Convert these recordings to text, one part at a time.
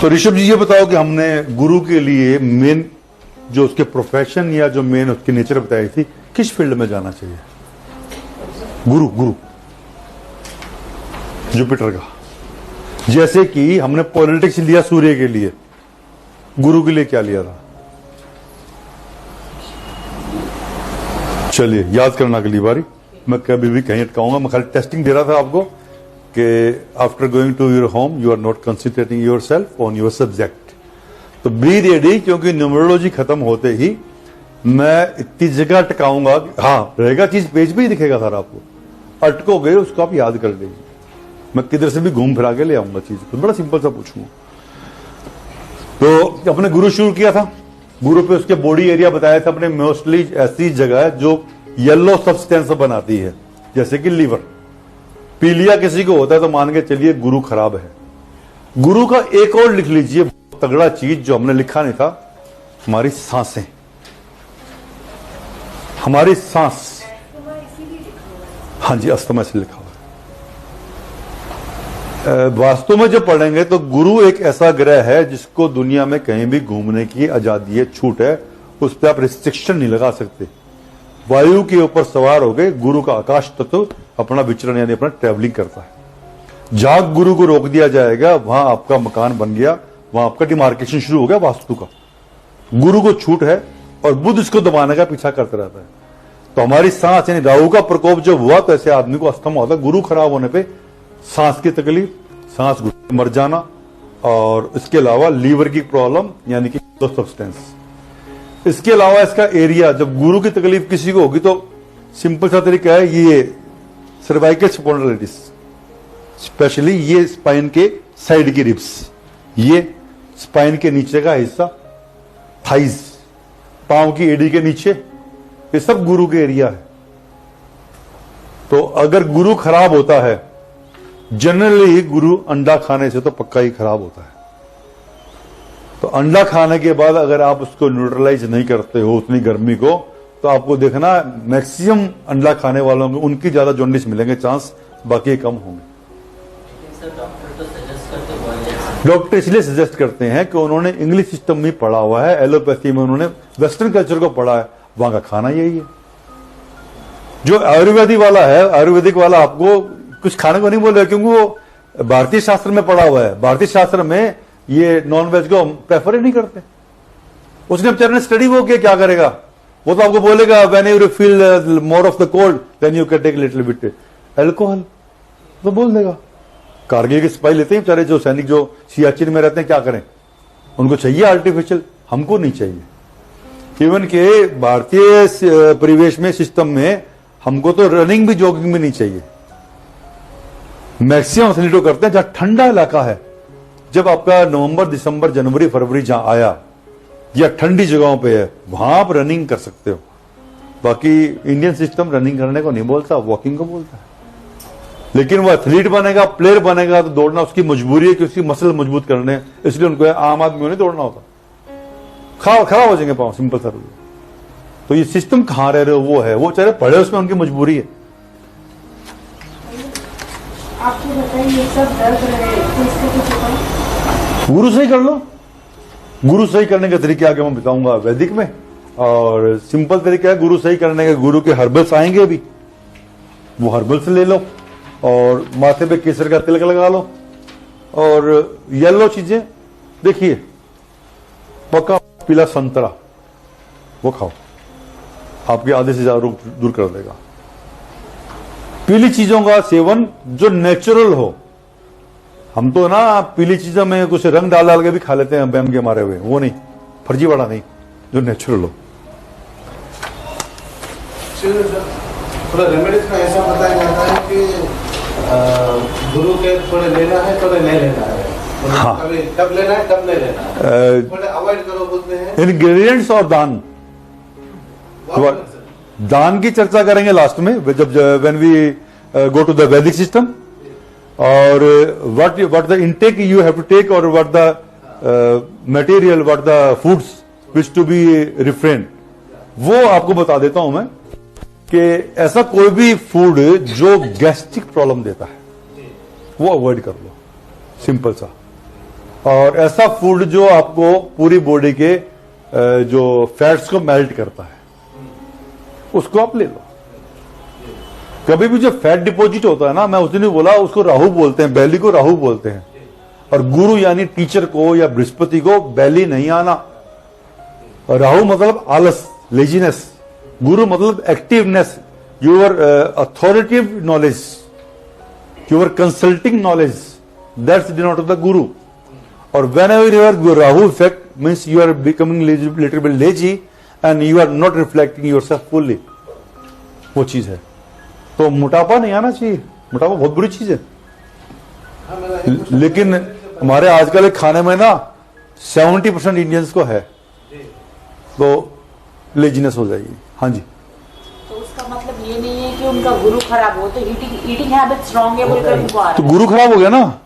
तो ऋषभ जी ये बताओ कि हमने गुरु के लिए मेन जो उसके प्रोफेशन या जो मेन उसकी नेचर बताई थी, किस फील्ड में जाना चाहिए? गुरु गुरु जुपिटर का। जैसे कि हमने पॉलिटिक्स लिया सूर्य के लिए, गुरु के लिए क्या लिया था? चलिए याद करना अगली बारी, मैं कभी भी कहीं अटकाऊंगा। मैं खाली टेस्टिंग दे रहा था आपको कि after going to your home you are not concentrating yourself on your subject. तो बी रेडी, क्योंकि न्यूमरोलॉजी खत्म होते ही मैं इतनी जगह अटकाऊंगा, हाँ रहेगा चीज पेज पे ही दिखेगा सर आपको, अटकोगे उसको आप याद कर लीजिए। मैं किधर से भी घूम फिरा के ले आऊंगा चीज को, बड़ा सिंपल सा पूछूंगा। तो अपने गुरु शुरू किया था, गुरु पे उसके बॉडी एरिया बताया था अपने, मोस्टली ऐसी जगह है जो येलो सब्सटेंस बनाती है, जैसे कि लीवर। पीलिया किसी को होता है तो मान के चलिए गुरु खराब है। गुरु का एक और लिख लीजिए तगड़ा चीज जो हमने लिखा नहीं था, हमारी सांसें, हमारी सांस। हाँ जी, अस्थमा से लिखा हुआ है। वास्तव में जब पढ़ेंगे तो गुरु एक ऐसा ग्रह है जिसको दुनिया में कहीं भी घूमने की आजादी है, छूट है, उस पर आप रिस्ट्रिक्शन नहीं लगा सकते। वायु के ऊपर सवार हो गए, गुरु का आकाश तत्व अपना विचरण यानी अपना ट्रैवलिंग करता है। जहां गुरु को रोक दिया जाएगा वहां आपका मकान बन गया, वहां आपका डिमार्केशन शुरू हो गया वास्तु का। गुरु को छूट है और बुध इसको दबाने का पीछा करता रहता है। तो हमारी सांस यानी राहु का प्रकोप जब हुआ तो ऐसे आदमी को अस्थमा होता है। गुरु खराब होने पे सांस की तकलीफ, सांस मर जाना, और इसके अलावा लीवर की प्रॉब्लम यानी कि सब्सटेंस। इसके अलावा इसका एरिया, जब गुरु की तकलीफ किसी को होगी तो सिंपल सा तरीका है, ये सर्वाइकल स्पॉन्डिलाइटिस, स्पेशली ये स्पाइन के साइड की रिब्स, ये स्पाइन के नीचे का हिस्सा, थाइज, पांव की एड़ी के नीचे, ये सब गुरु के एरिया है। तो अगर गुरु खराब होता है, जनरली गुरु अंडा खाने से तो पक्का ही खराब होता है। तो अंडा खाने के बाद अगर आप उसको न्यूट्रलाइज नहीं करते हो उतनी गर्मी को, तो आपको देखना मैक्सिमम अंडा खाने वालों को उनकी ज्यादा जॉन्डिस मिलेंगे चांस, बाकी कम होंगे। डॉक्टर इसलिए सजेस्ट करते हैं कि उन्होंने इंग्लिश सिस्टम में पढ़ा हुआ है, एलोपैथी में उन्होंने वेस्टर्न कल्चर को पढ़ा है, वहां का खाना यही है। जो आयुर्वेदिक वाला है, आयुर्वेदिक वाला आपको कुछ खाने को नहीं बोल रहा, क्योंकि वो भारतीय शास्त्र में पढ़ा हुआ है। भारतीय शास्त्र में ये नॉन वेज को प्रेफर ही नहीं करते। उसने बेचारे स्टडी वो किया, क्या करेगा? वो तो आपको बोलेगा when you feel more of the cold then you can take little bit alcohol, तो बोल देगा। कारगिल की सिपाही लेते हैं बेचारे, जो सैनिक जो सियाचिन में रहते हैं, क्या करें? उनको चाहिए आर्टिफिशियल, हमको नहीं चाहिए। इवन के भारतीय परिवेश में, सिस्टम में, हमको तो रनिंग भी जॉगिंग भी नहीं चाहिए। मैक्सिमम सैनिटो करते हैं जहां ठंडा इलाका है। जब आपका नवंबर, दिसंबर, जनवरी, फरवरी जहां आया या ठंडी जगहों पे है, वहां आप रनिंग कर सकते हो। बाकी इंडियन सिस्टम रनिंग करने को नहीं बोलता, वॉकिंग को बोलता है। लेकिन वो एथलीट बनेगा, प्लेयर बनेगा तो दौड़ना उसकी मजबूरी है कि उसकी मसल मजबूत करने, इसलिए उनको आम आदमी को नहीं दौड़ना होता, खराब हो जाएंगे पांव, सिंपल सा। तो ये सिस्टम कहां रह रहे हो वो है, वो चाहे पढ़े, उसमें उनकी मजबूरी है। आपको बताइए सब दर्द रहे तो इसका कुछ उपाय? गुरु सही कर लो। गुरु सही करने के तरीके आगे मैं बताऊंगा वैदिक में, और सिंपल तरीका है गुरु सही करने के। गुरु के हर्बल्स आएंगे अभी, वो हर्बल्स ले लो और माथे पे केसर का तिलक लगा लो, और येलो चीजें देखिए, पक्का पीला संतरा वो खाओ, आपके आधे से ज्यादा रोग दूर कर देगा। पीली चीजों का सेवन जो नेचुरल हो। हम तो ना पीली चीजों में कुछ रंग डाल डाल के भी खा लेते हैं बैम के मारे हुए, वो नहीं, फर्जी वाला नहीं, जो नेचुरल हो। थोड़ा रेमेडीज में ऐसा बताया जाता है कि गुरु के थोड़े लेना है, थोड़े नहीं लेना है। हाँ, कब लेना है, कब नहीं लेना है, थोड़े अवॉइड करो बोलते हैं। इंग्रेडिएंट्स और दान, दान की चर्चा करेंगे लास्ट में, जब when we go to the Vedic system, और what the intake you have to take, और what the material, what the foods which to be refrain, वो आपको बता देता हूं मैं कि ऐसा कोई भी फूड जो गैस्ट्रिक प्रॉब्लम देता है वो अवॉइड कर लो, सिंपल सा। और ऐसा फूड जो आपको पूरी बॉडी के जो फैट्स को मेल्ट करता है, उसको आप ले लो। कभी भी जो फैट डिपॉजिट होता है ना, मैं उस दिन भी बोला, उसको राहु बोलते हैं, बैली को राहु बोलते हैं। और गुरु यानी टीचर को या बृहस्पति को बैली नहीं आना। राहु मतलब आलस, लेजीनेस। गुरु मतलब activeness, your authoritative knowledge, your consulting knowledge, that's denoted the Guru. और whenever your Rahu effect means you are becoming little bit lazy and you are not reflecting yourself fully, वो चीज है। तो मोटापा नहीं आना चाहिए, मोटापा बहुत बुरी चीज है। हाँ, मेरा एक क्वेश्चन लेकिन हमारे आजकल के खाने में ना 70% इंडियंस को है, तो लेजीनेस हो जाएगी। हाँ जी, तो उसका मतलब ये नहीं है कि उनका गुरु खराब हो, तो ईटिंग हैबिट स्ट्रांग है बोलकर उनको आ तो रहा है। गुरु खराब हो गया ना,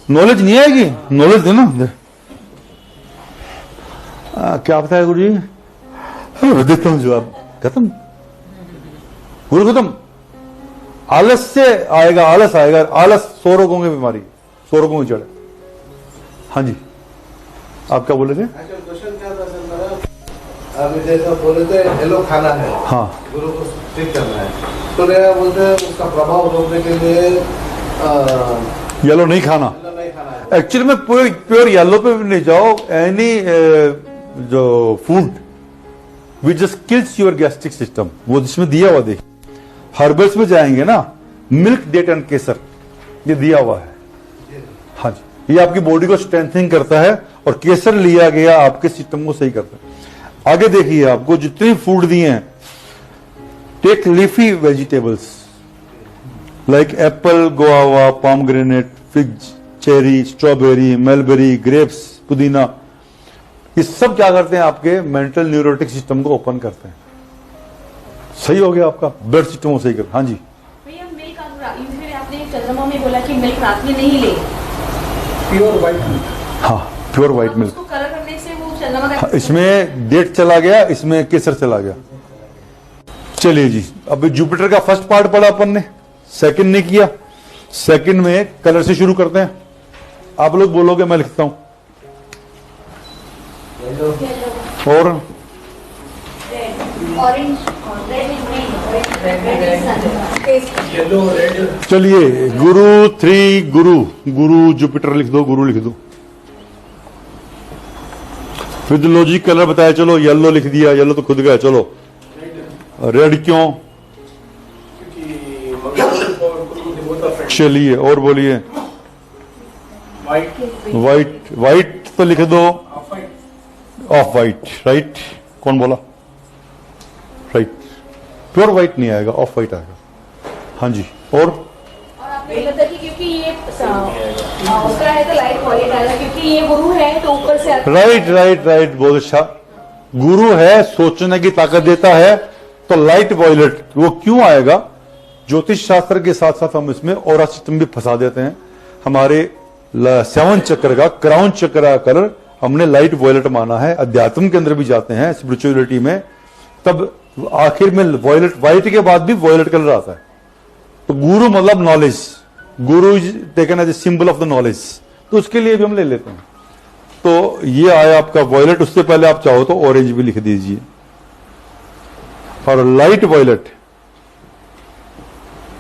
नॉलेज नहीं आएगी। नॉलेज दे ना। क्या बताया गुरु जी? देता हूं जवाब, खत्म, गुरु खत्म। आलस से आएगा, आलस आएगा, आलस 100 रोगों की बीमारी, 100 रोगों की जड़। हाँ जी, आप क्या बोले थे? एक्चुअल क्वेश्चन क्या था सर मेरा, अभी जैसा बोले थे येलो खाना है, हाँ, गुरु को ठीक करना है, तो मेरा बोलते हैं उसका प्रभाव रोकने के लिए येलो नहीं खाना। येलो नहीं खाना है। एक्चुअली में प्योर येलो पे भी नहीं जाओ। एनी जो food which just kills your gastric system, वो जिसमें दिया हुआ देखिए। हर्बल्स में जाएंगे ना, मिल्क, डेट एंड केसर, ये दिया हुआ है। हाँ जी, ये आपकी बॉडी को स्ट्रेंथनिंग करता है, और केसर लिया गया आपके सिस्टम को सही करता है। आगे देखिए, आपको जितने फूड दिए हैं, take leafy vegetables like apple, guava, pomegranate, fig, cherry, strawberry, mulberry, grapes, pudina, ये सब क्या करते हैं? आपके मेंटल न्यूरोटिक सिस्टम को ओपन करते हैं। सही हो गया आपका ब्लड सिस्टम को सही कर। हाँ जी, भैया मिल्क यूजुअली आपने चंद्रमा में बोला कि मिल्क रात में नहीं ले, प्योर वाइट मिल्क। हाँ, प्योर व्हाइट मिल्क। उसको कलर करने से वो चंद्रमा का हाँ, इसमें डेट चला गया, इसमें केसर चला गया। चलिए जी, अभी जुपिटर का फर्स्ट पार्ट पढ़ा अपन ने, सेकंड ने किया। सेकंड में कलर से शुरू करते हैं। आप लोग बोलोगे, मैं लिखता हूं। और ऑरेंज, रेड, येलो, रेड। चलिए, गुरु 3, गुरु जुपिटर लिख दो, गुरु लिख दो। फिर लॉजिक कलर बताया, चलो येलो लिख दिया, येलो तो खुद गया। चलो रेड क्यों? क्योंकि मंगल और गुरु देवता फ्रेंड। चलिए और बोलिए। वाइट, व्हाइट, व्हाइट तो लिख दो, of white. Of white, right. कौन बोला? राइट, प्योर व्हाइट नहीं आएगा, ऑफ व्हाइट आएगा। हाँ जी, और आपने बोला था कि क्योंकि ये उसका है तो लाइट वॉलेट आएगा, क्योंकि ये गुरु है तो ऊपर से आता है। राइट राइट राइट, बहुत अच्छा। गुरु है, सोचने की ताकत देता है, तो लाइट वॉयलेट वो क्यों आएगा? ज्योतिष शास्त्र के साथ साथ हम इसमें ऑरा सिस्टम भी फंसा देते हैं। हमारे 7 चक्र का, क्राउन चक्र का कलर हमने लाइट वॉयलेट माना है। अध्यात्म के अंदर भी जाते हैं, स्पिरिचुअलिटी में, तब आखिर में वॉयलेट, व्हाइट के बाद भी वॉयलेट कलर आता है। तो गुरु मतलब knowledge, Guru is taken as a symbol of the knowledge, तो उसके लिए भी हम ले लेते हैं। तो ये आया आपका वॉयलेट। उससे पहले आप चाहो तो ऑरेंज भी लिख दीजिए, और लाइट वॉयलेट।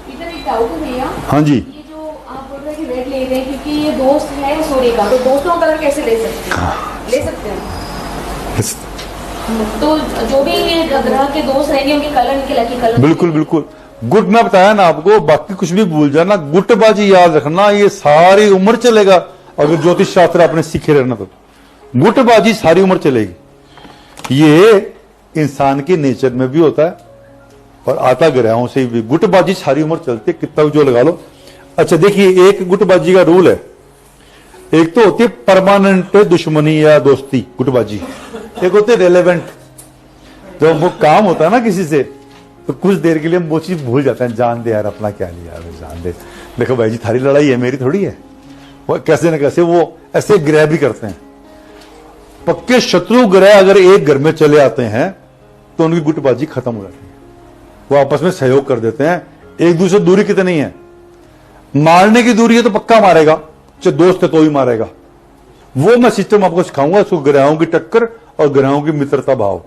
इधर एक डाउट है भैया, हाँ जी, ये जो आप बोल रहे हैं कि रेड ले रहे हैं क्योंकि ये दोस्त है सूर्य का, तो दोस्तों का कलर कैसे ले सकते हैं? ले सकते हैं। तो जो भी ये ग्रह के दोस्त रहेंगे उनके कलर, इनके लकी कलर। बिल्कुल बिल्कुल। गुट में बताया ना आपको, बाकी कुछ भी भूल जाना। गुटबाजी याद रखना, ये सारी उम्र चलेगा। अगर ज्योतिष शास्त्र आपने सीखे रहना तो गुटबाजी सारी उम्र चलेगी। ये इंसान के नेचर में भी होता है, और आता ग्रहों से भी। गुटबाजी सारी उम्र चलती है, कितना भी जो लगा लो। अच्छा देखिए, एक गुटबाजी का रूल है। एक तो होती है परमानेंट दुश्मनी या दोस्ती, गुटबाजी। एक होते रेलेवेंट, जब वो काम होता है ना किसी से, तो कुछ देर के लिए हम वो चीज भूल जाते हैं। जान दे यार, अपना क्या लिया यार, जान दे। देखो भाई जी, थारी लड़ाई है, मेरी थोड़ी है। वो कैसे न कैसे वो ऐसे ग्रह भी करते हैं। पक्के शत्रु ग्रह अगर एक घर में चले आते हैं तो उनकी गुटबाजी खत्म हो जाती है। वो आपस में सहयोग कर देते हैं। एक दूसरे दूरी कितनी है? मारने की दूरी है तो पक्का मारेगा, चाहे दोस्त है तो ही मारेगा। वो मैं सिस्टम आपको सिखाऊंगा, उसको ग्रहों की टक्कर और ग्रहों की मित्रता भाव।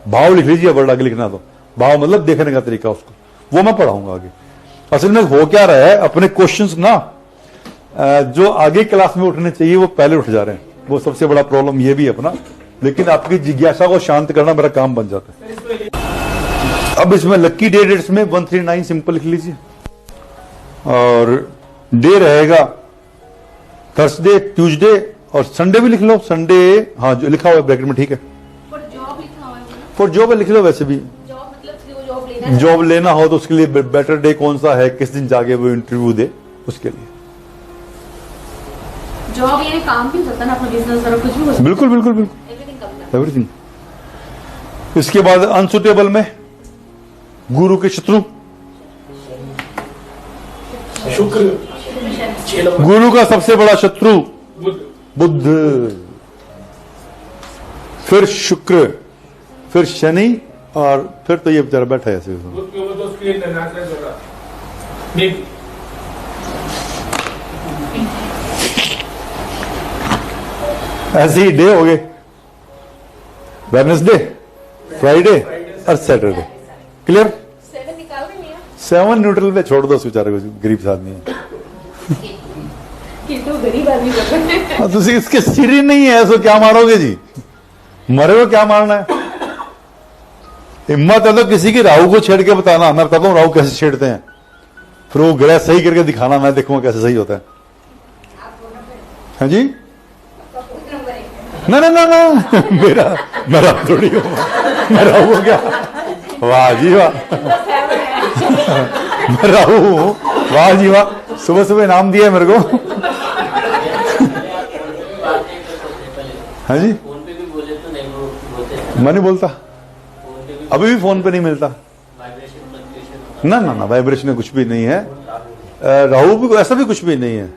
भाव लिख लीजिए, वर्ड आगे लिखना तो भाव मतलब देखने का तरीका, उसको वो मैं पढ़ाऊंगा आगे। असल में हो क्या रहा है, अपने क्वेश्चंस ना जो आगे क्लास में उठने चाहिए वो पहले उठ जा रहे हैं, वो सबसे बड़ा प्रॉब्लम ये भी है अपना। लेकिन आपकी जिज्ञासा को शांत करना मेरा काम बन जाता है। अब इसमें लक्की डे डेट्स में 139 सिंपल लिख लीजिए, और डे रहेगा थर्सडे, ट्यूसडे और संडे भी लिख लो। संडे हाँ जो लिखा हुआ है ब्रैकेट में, ठीक है। फॉर जॉब लिखा हुआ है, फॉर जॉब लिख लो, वैसे भी जॉब मतलब जॉब लेना है। जॉब लेना हो तो उसके लिए बेटर डे कौन सा है, किस दिन जाके वो इंटरव्यू दे, उसके लिए। जॉब यानी काम भी होता है ना, अपना बिजनेस और कुछ भी हो सकता बिल्कुल बिल्कुल बिल्कुल, है, एवरीथिंग कम्स एवरीथिंग। इसके बाद अनसुटेबल में गुरु के शत्रु, शुक्र 6 नंबर गुरु का सबसे बड़ा शत्रु बुध बुध, फिर शुक्र, फिर शनि, और फिर तो ये बेचारा बैठा है ऐसे। बुध के ऊपर तो स्क्रीन नाचने होगा देख ऐसे ही डे हो गए, वेडनेसडे, फ्राइडे और सैटरडे। क्लियर? 7 निकाल देंगे आप। 7 न्यूट्रल पे छोड़ दो उस बेचारे को, गरीब आदमी है। ये तो गरीब आदमी कर रहे हैं। हाँ, तो इसके सिर ही नहीं है, ऐसा क्या मारोगे जी, मरे को क्या मारना है। हिम्मत है तो किसी की राहु को छेड़ के बताना, मैं बताता हूँ राहु कैसे छेड़ते हैं, फिर वो ग्रह सही करके दिखाना, मैं देखूंगा कैसे सही होता है। हाँ जी, ना ना ना ना मेरा थोड़ी हो, मैं राहु हो गया। वाह जी वाह, मैं राहु हूँ, वाह जी वाह, सुबह सुबह इनाम दिया मेरे को। हाँ जी, फोन पे भी बोले तो नहीं बोलते, मैं नहीं बोलता, फोन पे भी अभी भी फोन पे नहीं मिलता। वाइब्रेशन फ्लक्चुएशन ना ना ना, वाइब्रेशन में कुछ भी नहीं है, राहु भी ऐसा भी कुछ भी नहीं है।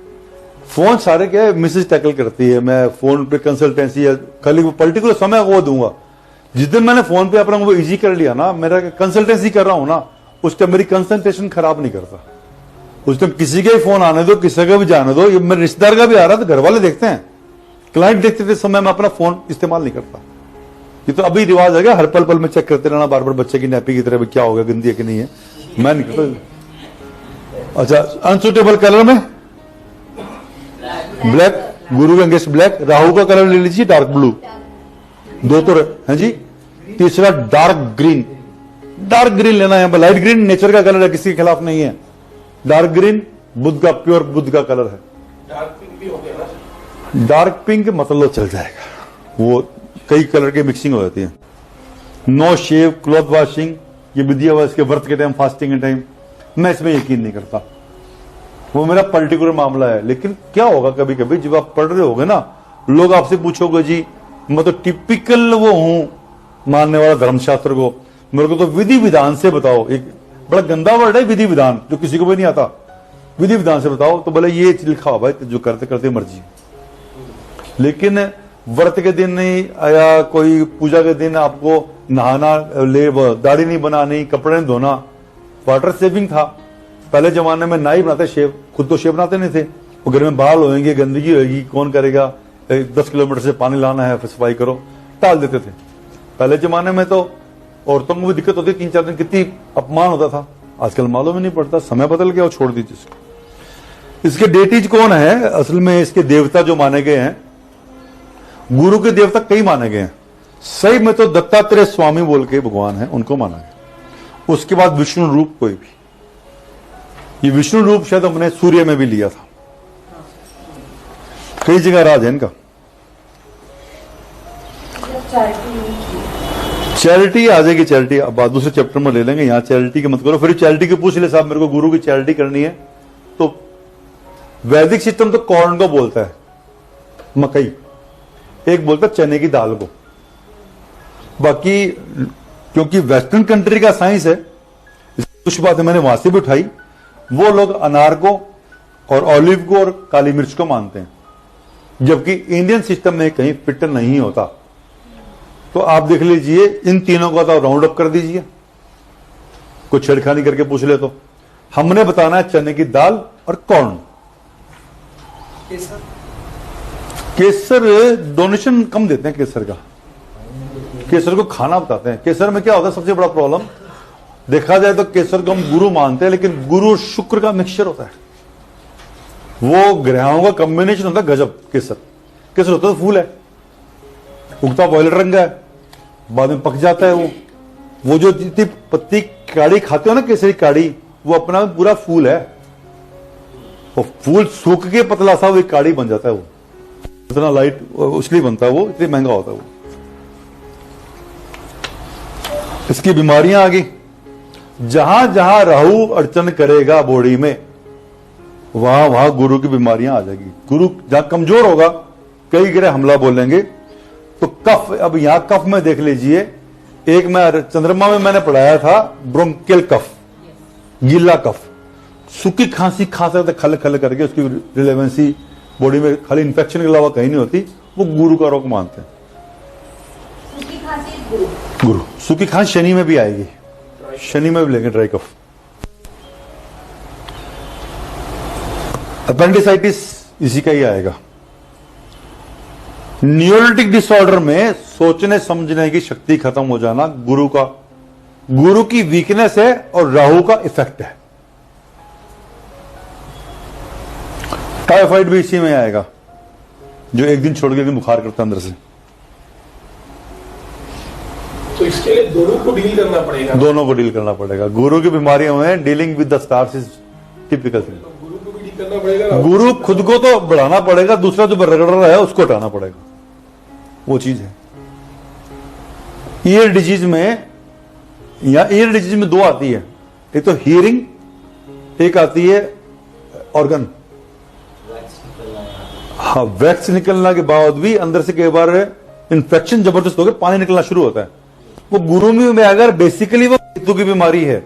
फोन सारे क्या है, मिसेज टैकल करती है, मैं फोन पे कंसल्टेंसी है, खाली वो पर्टिकुलर समय वो दूंगा। जिस दिन मैंने फोन पे अपना वो इजी कर लिया ना, मेरा कंसल्टेंसी कर रहा हूं ना, उस टाइम मेरी कंसंट्रेशन खराब नहीं करता। उस टाइम किसी का ही फोन आने दो, किसी का भी जाने दो, ये मेरे रिश्तेदार का भी आ रहा तो घर वाले देखते हैं, क्लाइंट देखते थे, समय में अपना फोन इस्तेमाल नहीं करता। ये तो अभी रिवाज है क्या, हर पल पल में चेक करते रहना, बार बार बच्चे की नैपी की तरह भी क्या हो गया, गंदी है कि नहीं है, मैं नहीं करता। अच्छा, अनसुटेबल कलर में ब्लैक, गुरु के अगेंस्ट ब्लैक। राहु का कलर ले लीजिए डार्क ब्लू, दो तो है जी। तीसरा डार्क ग्रीन, डार्क ग्रीन लेना है, लाइट ग्रीन नेचर का कलर है, किसी के खिलाफ नहीं है। डार्क ग्रीन बुध का, प्योर बुध का कलर है। डार्क पिंक भी हो गया ना, डार्क पिंक मतलब चल जाएगा, वो कई कलर की मिक्सिंग हो जाती है। नो शेव, क्लॉथ वॉशिंग, ये विधि है इसके व्रत के टाइम, फास्टिंग के टाइम, मैं इसमें यकीन नहीं करता, वो मेरा पर्टिकुलर मामला है। लेकिन क्या होगा कभी कभी जब आप पढ़ रहे होगे ना, लोग आपसे पूछोगे जी मैं तो टिपिकल वो हूं मानने वाला धर्मशास्त्र को, मेरे को तो विधि विधान से बताओ। एक बड़ा गंदा वर्ड है विधि विधान, जो किसी को भी नहीं आता, विधि विधान से बताओ, तो बोले ये लिखा हो भाई, जो करते करते मर्जी। लेकिन व्रत के दिन नहीं आया, कोई पूजा के दिन आपको नहाना, दाढ़ी नहीं बनानी, कपड़े नहीं धोना, वाटर सेविंग था। पहले जमाने में नाई बनाते शेव, खुद तो शेव बनाते नहीं थे, वो घर में बाल होएंगे, गंदगी होगी, कौन करेगा, 10 किलोमीटर से पानी लाना है, फिर सफाई करो, टाल देते थे। पहले जमाने में तो औरतों को भी दिक्कत होती, 3-4 दिन कितनी अपमान होता था। आजकल मालूम ही नहीं पड़ता, समय बदल गया, छोड़ दीजिए इसको। इसके डेटीज कौन है, असल में इसके देवता जो माने गए हैं, गुरु के देवता कई माने गए हैं। सही में तो दत्तात्रेय स्वामी बोल के भगवान है, उनको माना गया। उसके बाद विष्णु रूप कोई भी, ये विष्णु रूप शायद हमने सूर्य में भी लिया था, कई जगह राज है इनका। चैरिटी आ जाएगी, चैरिटी अब बात दूसरे चैप्टर में ले लेंगे, यहां चैरिटी की मत करो। फिर चैरिटी की पूछ ले साहब, मेरे को गुरु की चैरिटी करनी है, तो वैदिक सिस्टम तो कॉर्न को बोलता है, मकई, एक बोलता है चने की दाल को। बाकी क्योंकि वेस्टर्न कंट्री का साइंस है, कुछ बातें मैंने वहां से भी उठाई, वो लोग अनार को और ऑलिव को और काली मिर्च को मानते हैं, जबकि इंडियन सिस्टम में कहीं फिट नहीं होता। तो आप देख लीजिए, इन तीनों का तो राउंड अप कर दीजिए, कुछ छेड़खानी करके पूछ ले तो। हमने बताना है चने की दाल और कॉर्न, केसर डोनेशन कम देते हैं केसर का, केसर को खाना बताते हैं। केसर में क्या होता है सबसे बड़ा प्रॉब्लम, देखा जाए तो केसर को हम गुरु मानते हैं, लेकिन गुरु शुक्र का मिक्सचर होता है, वो ग्रहों का कॉम्बिनेशन होता है गजब। केसर केसर होता है फूल है, उगता वॉयलेट रंग है, बाद में पक जाता है वो जो जितनी पत्ती काड़ी खाते हो ना केसरी काड़ी, वो अपना पूरा फूल है, वो फूल सूख के पतला सा वो एक काड़ी बन जाता है, वो इतना लाइट उसलिए बनता है, वो इतनी महंगा होता है वो। इसकी बीमारियां आ गई, जहां जहां राहु अड़चन करेगा बॉडी में, वहां वहां गुरु की बीमारियां आ जाएगी। गुरु जहां कमजोर होगा, कई ग्रह हमला बोलेंगे, तो कफ, अब यहां कफ में देख लीजिए, एक मैं चंद्रमा में मैंने पढ़ाया था ब्रोंकियल कफ, गीला कफ, सूखी खांसी खा सकते खल खल करके, उसकी रिलेवेंसी बॉडी में खाली इन्फेक्शन के अलावा कहीं नहीं होती, वो गुरु का रोग मानते हैं। गुरु सूखी खांसी शनि में भी आएगी, शनि में भी लेंगे ड्राई कफ। अपेंडिसाइटिस इसी का ही आएगा। न्यूरोटिक डिसऑर्डर में सोचने समझने की शक्ति खत्म हो जाना गुरु की वीकनेस है और राहु का इफेक्ट है। टाइफाइड भी इसी में आएगा, जो एक दिन छोड़ के बुखार करता है अंदर से। तो इसके लिए दोनों को डील करना पड़ेगा। दोनों को डील करना पड़ेगा। गुरु की बीमारियों में dealing with the stars is typical thing. गुरु को भी डील करना पड़ेगा, गुरु खुद को तो बढ़ाना पड़ेगा, दूसरा जो रगड़ रहा है उसको हटाना पड़ेगा, वो चीज है। ईयर डिजीज में, या ईयर डिजीज में दो आती है, एक तो हियरिंग, एक आती है ऑर्गन। हाँ, वैक्स निकलना के बाद भी अंदर से कई बार इन्फेक्शन जबरदस्त होकर पानी निकलना शुरू होता है, वो गुरु में अगर बेसिकली वो केतु की बीमारी है।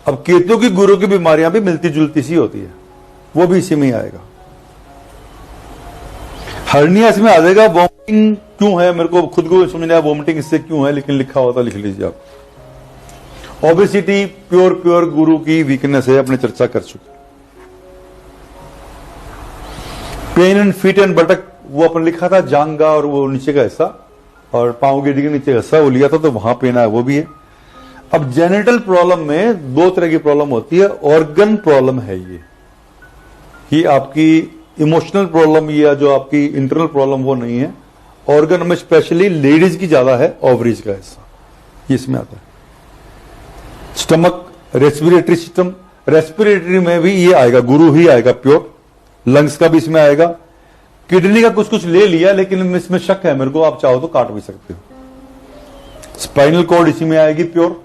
अब केतु की गुरु की बीमारियां भी मिलती जुलती सी होती है, वो भी इसी में ही आएगा। हर्निया इसमें आ जाएगा। वॉमिटिंग क्यों है, मेरे को खुद को समझ नहीं आया वॉमिटिंग इससे क्यों है, लेकिन लिखा होता लिख लीजिए आप। ओबेसिटी प्योर गुरु की वीकनेस है, अपने चर्चा कर चुके। पेन एंड फीट एंड बटक, वो अपन लिखा था जांगा, और वो नीचे का हिस्सा और पांव के नीचे का हिस्सा वो लिया था, तो वहां पेन आया, वो भी है। अब जेनिटल प्रॉब्लम में दो तरह की प्रॉब्लम होती है। ऑर्गन प्रॉब्लम है ये आपकी इमोशनल प्रॉब्लम या जो आपकी इंटरनल प्रॉब्लम वो नहीं है। ऑर्गन में स्पेशली लेडीज की ज्यादा है, ओवरीज का हिस्सा ये इसमें आता है। स्टमक, रेस्पिरेटरी सिस्टम, रेस्पिरेटरी में भी ये आएगा, गुरु ही आएगा प्योर। लंग्स का भी इसमें आएगा। किडनी का कुछ ले लिया, लेकिन इसमें शक है मेरे को, आप चाहो तो काट भी सकते हो। स्पाइनल कॉर्ड इसी में आएगी प्योर,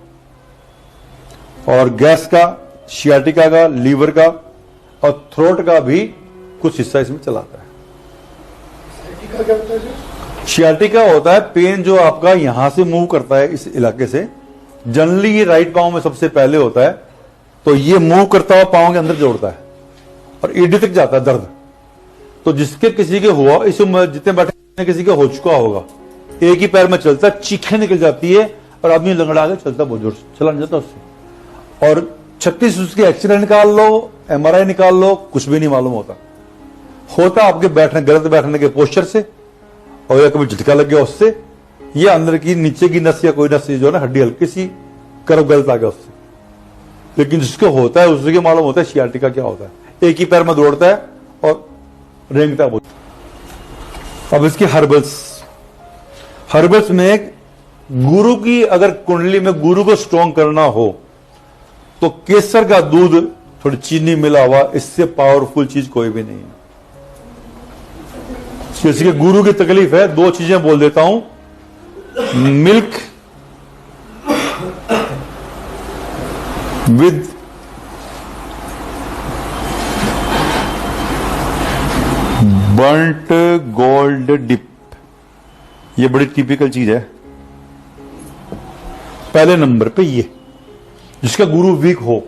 और गैस का, शियाटिका का, लीवर का और थ्रोट का भी कुछ हिस्सा इसमें चलाता है। क्या होता है? शियाटिका होता है पेन जो आपका यहां से मूव करता है इस इलाके से। जनरली ये राइट पांव में सबसे पहले होता है, तो ये मूव करता हुआ पांव के अंदर जोड़ता है और ईडी तक जाता है दर्द। तो जिसके किसी के हुआ, इस जितने बैठे किसी का हो चुका होगा, एक ही पैर में चलता, चीखें निकल जाती है और आदमी लंगड़ा के चलता, बहुत जोर से चला नहीं जाता उससे। और 36 उसके एक्सरे निकाल लो, MRI निकाल लो, कुछ भी नहीं मालूम होता आपके बैठने, गलत बैठने के पोस्चर से, और या कभी झटका लग गया उससे, ये अंदर की नीचे की नस या कोई नस जो है ना, हड्डी हल्की सी कर्व गलत आ गया उससे। लेकिन जिसको होता है उसके मालूम होता है शियाटिका क्या होता है। एक ही पैर में दौड़ता है और रेंगता है। अब इसके हर्बल्स में एक गुरु की, अगर कुंडली में गुरु को स्ट्रॉन्ग करना हो तो केसर का दूध, थोड़ी चीनी मिला हुआ, इससे पावरफुल चीज कोई भी नहीं है। किसी के गुरु की तकलीफ है, दो चीजें बोल देता हूं, milk with burnt gold dip, ये बड़ी टिपिकल चीज है। पहले नंबर पे ये, जिसका गुरु वीक हो,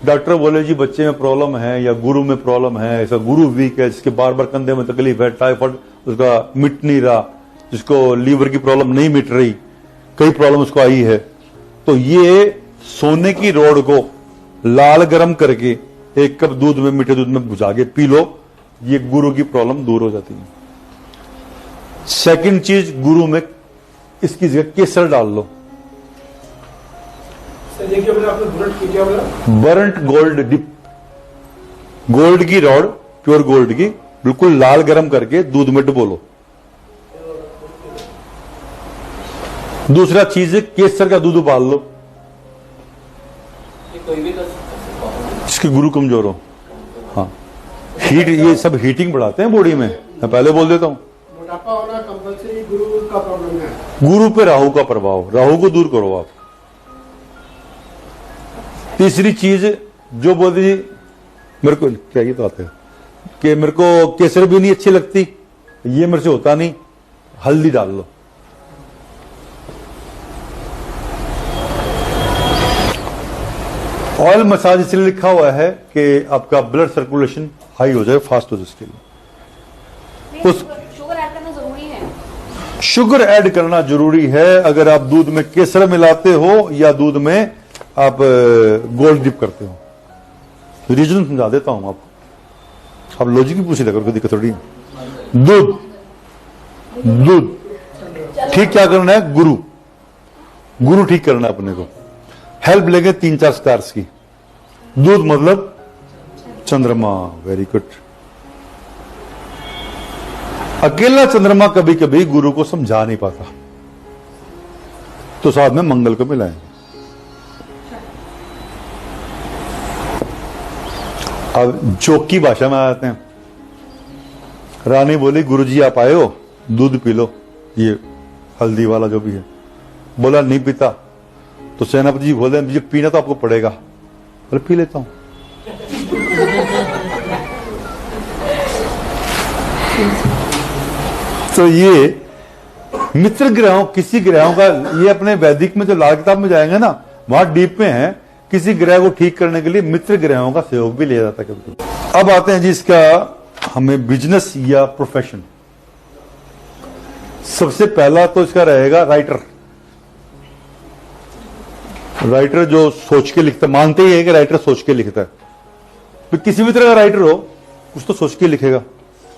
डॉक्टर बोले जी बच्चे में प्रॉब्लम है या गुरु में प्रॉब्लम है, ऐसा गुरु वीक है, जिसके बार बार कंधे में तकलीफ है, टाइफाइड उसका मिट नहीं रहा, जिसको लीवर की प्रॉब्लम नहीं मिट रही, कई प्रॉब्लम उसको आई है, तो ये सोने की रोड को लाल गरम करके एक कप दूध में, मीठे दूध में भुजा के पी लो, ये गुरु की प्रॉब्लम दूर हो जाती है। सेकंड चीज, गुरु में इसकी जगह केसर डाल लो। सर देखिए बोला आपने बुलेट की क्या बोला? बर्ंट गोल्ड डिप, गोल्ड की रॉड, प्योर गोल्ड की, बिल्कुल लाल गरम करके दूध में डुबो लो। दूसरा चीज है केसर का दूध उबाल लो। ये कोई भी कर सकता है। जिसके गुरु कमजोर हो। हाँ, हीट, ये सब हीटिंग बढ़ाते हैं बॉडी में, मैं पहले बोल देता हूं। मोटापा होना कंपलसरी गुरु का प्रॉब्लम है। गुरु पे राहु का प्रभाव, राहु को दूर करो आप। तीसरी चीज जो बोलती जी मेरे को क्या, ये तो आते हैं कि मेरे को केसर भी नहीं अच्छी लगती, ये मेरे से होता नहीं, हल्दी डाल लो। ऑयल मसाज इसलिए लिखा हुआ है कि आपका ब्लड सर्कुलेशन हाई हो जाए, फास्ट हो जाए। इसके लिए उस शुगर ऐड करना जरूरी है। शुगर ऐड करना जरूरी है। अगर आप दूध में केसर मिलाते हो या दूध में आप गोल्ड डिप करते हो। रीजन समझा देता हूं आपको, आप लॉजिक ही पूछ लिया करो, दिक्कत थोड़ी है। दूध ठीक क्या करना है, गुरु ठीक करना है अपने को। हेल्प लेंगे 3-4 स्टार्स की। दूध मतलब चंद्रमा, वेरी गुड। अकेला चंद्रमा कभी कभी गुरु को समझा नहीं पाता, तो साथ में मंगल को मिलाएंगे। अब जोक की भाषा में आते हैं। रानी बोली गुरुजी आप आए हो, दूध पी लो, ये हल्दी वाला जो भी है। बोला नहीं पीता, तो सेनापति जी बोले मुझे पीना तो आपको पड़ेगा। बोले पी लेता हूं। तो ये मित्र ग्रहों, किसी ग्रहों का, ये अपने वैदिक में जो लाल किताब में जाएंगे ना, वहां डीप में है, किसी ग्रह को ठीक करने के लिए मित्र ग्रहों का सहयोग भी लिया जाता है कभी कभी। अब आते हैं जी इसका हमें बिजनेस या प्रोफेशन। सबसे पहला तो इसका रहेगा राइटर। राइटर जो सोच के लिखता, मानते ही है कि राइटर सोच के लिखता है, तो किसी भी तरह का राइटर हो कुछ तो सोच के लिखेगा,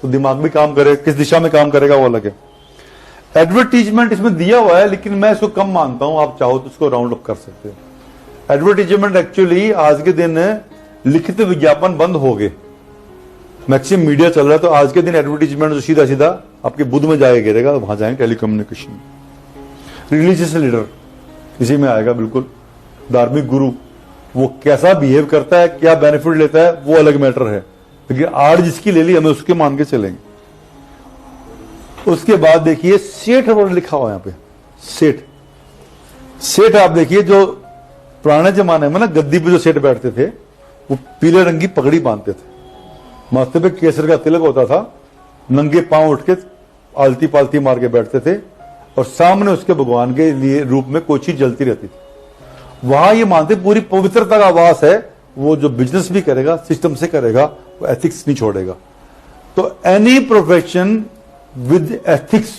तो दिमाग भी काम करे, किस दिशा में काम करेगा वो अलग है। एडवर्टीजमेंट इसमें दिया हुआ है, लेकिन मैं इसको कम मानता हूं, आप चाहो तो इसको राउंड अप कर सकते हो। एडवर्टीजमेंट एक्चुअली आज के दिन लिखित विज्ञापन बंद हो गए, मैक्सिमम मीडिया चल रहा है, तो आज के दिन एडवर्टीजमेंट जो सीधा सीधा आपके बुद्ध में जाएगा गिरेगा, वहां जाएंगे टेलीकम्युनिकेशन। रिलीजियस लीडर इसी में आएगा, बिल्कुल धार्मिक गुरु, वो कैसा बिहेव करता है, क्या बेनिफिट लेता है, वो अलग मैटर है, लेकिन आड़ जिसकी ले ली हमें उसके मान के चलेंगे। उसके बाद देखिए सेठ वर्ड लिखा हुआ यहां पे, सेठ आप देखिए, जो पुराने जमाने में ना गद्दी पे जो सेठ बैठते थे वो पीले रंग की पगड़ी बांधते थे, माथे पे केसर का तिलक होता था, नंगे पांव उठ के आलती पालती मार के बैठते थे, और सामने उसके भगवान के लिए रूप में कोई चीज जलती रहती थी। वहां ये मानते पूरी पवित्रता का आवास है, वो जो बिजनेस भी करेगा सिस्टम से करेगा, वो एथिक्स नहीं छोड़ेगा। तो एनी प्रोफेशन विद एथिक्स,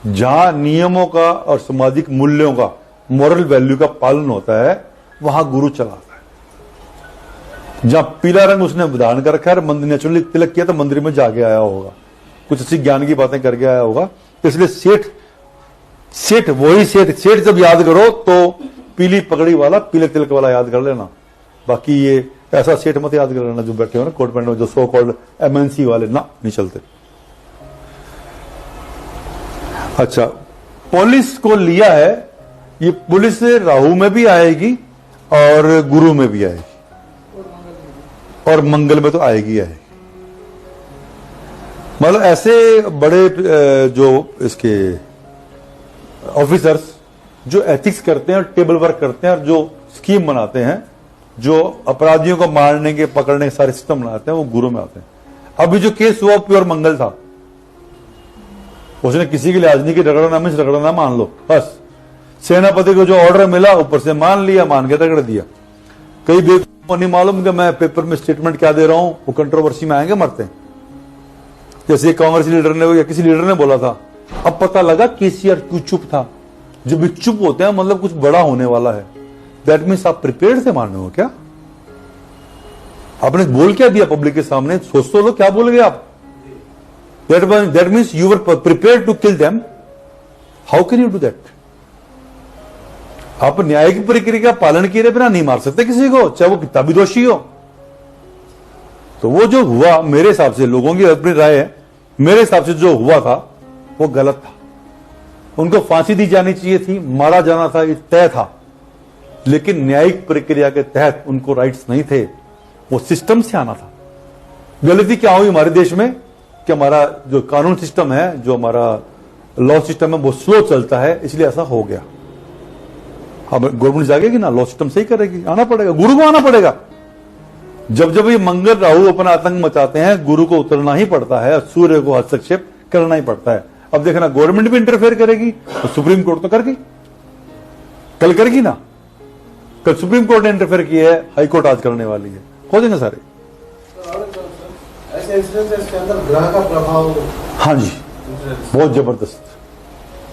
जहां नियमों का और सामाजिक मूल्यों का, मॉरल वैल्यू का पालन होता है, वहां गुरु चलाता है। जहां पीला रंग उसने धारण कर रखा है, मंदिर नेचुरली तिलक किया तो मंदिर में जाके आया होगा, कुछ अच्छी ज्ञान की बातें करके आया होगा। इसलिए सेठ वही सेठ जब याद करो तो पीली पगड़ी वाला, पीले तिलक वाला याद कर लेना। बाकी ये ऐसा सेठ मत याद कर लेना जो बैठे हो ना कोट पैंट में, जो सो कॉल्ड एमएनसी वाले, ना नहीं चलते। अच्छा, पुलिस को लिया है, ये पुलिस राहु में भी आएगी और गुरु में भी आएगी, और मंगल में तो आएगी। मतलब ऐसे बड़े जो इसके ऑफिसर्स जो एथिक्स करते हैं और टेबल वर्क करते हैं और जो स्कीम बनाते हैं, जो अपराधियों को मारने के पकड़ने के सारे सिस्टम बनाते हैं, वो गुरु में आते हैं। अभी जो केस हुआ प्योर मंगल था, उसने किसी के लिए आज नहीं कि रगड़ना मान लो, बस सेनापति को जो ऑर्डर मिला ऊपर से मान लिया, मान के रगड़ दिया। कई बेवकूफ को नहीं मालूम कि मैं पेपर में स्टेटमेंट क्या दे रहा हूं, वो कंट्रोवर्सी में आएंगे, मरते हैं। जैसे कांग्रेस लीडर ने या किसी लीडर ने बोला था, अब पता लगा केसीआर क्यों चुप था। जब भी चुप होते हैं मतलब कुछ बड़ा होने वाला है, दैट मीन्स आप प्रिपेयर्ड थे मारने को। क्या आपने बोल क्या दिया पब्लिक के सामने? सोच तो लो क्या बोल गए आप। That means you were prepare to kill them. How can you do that? आप न्यायिक प्रक्रिया का पालन किए बिना नहीं मार सकते किसी को, चाहे वो कितना भी दोषी हो। तो वो जो हुआ, मेरे हिसाब से, लोगों की अपनी राय है, मेरे हिसाब से जो हुआ था वो गलत था। उनको फांसी दी जानी चाहिए थी, मारा जाना था, ये तय था। लेकिन न्यायिक प्रक्रिया के तहत उनको राइट्स नहीं थे, वो सिस्टम से आना था। गलती क्या हुई हमारे देश में कि हमारा जो कानून सिस्टम है, जो हमारा लॉ सिस्टम है, वो स्लो चलता है, इसलिए ऐसा हो गया। अब गवर्नमेंट जागेगी ना, लॉ सिस्टम सही करेगी, आना पड़ेगा, गुरु को आना पड़ेगा। जब जब ये मंगल राहु अपना आतंक मचाते हैं, गुरु को उतरना ही पड़ता है, सूर्य को हस्तक्षेप करना ही पड़ता है। अब देखना, गवर्नमेंट भी इंटरफेयर करेगी तो सुप्रीम कोर्ट तो कर गई, कल करेगी ना। कल सुप्रीम कोर्ट ने इंटरफेयर किया है, हाई कोर्ट आज करने वाली है, हो जाएंगे सारे। ऐसे इंसिडेंट के अंदर ग्रह का प्रभाव, हाँ जी, बहुत जबरदस्त,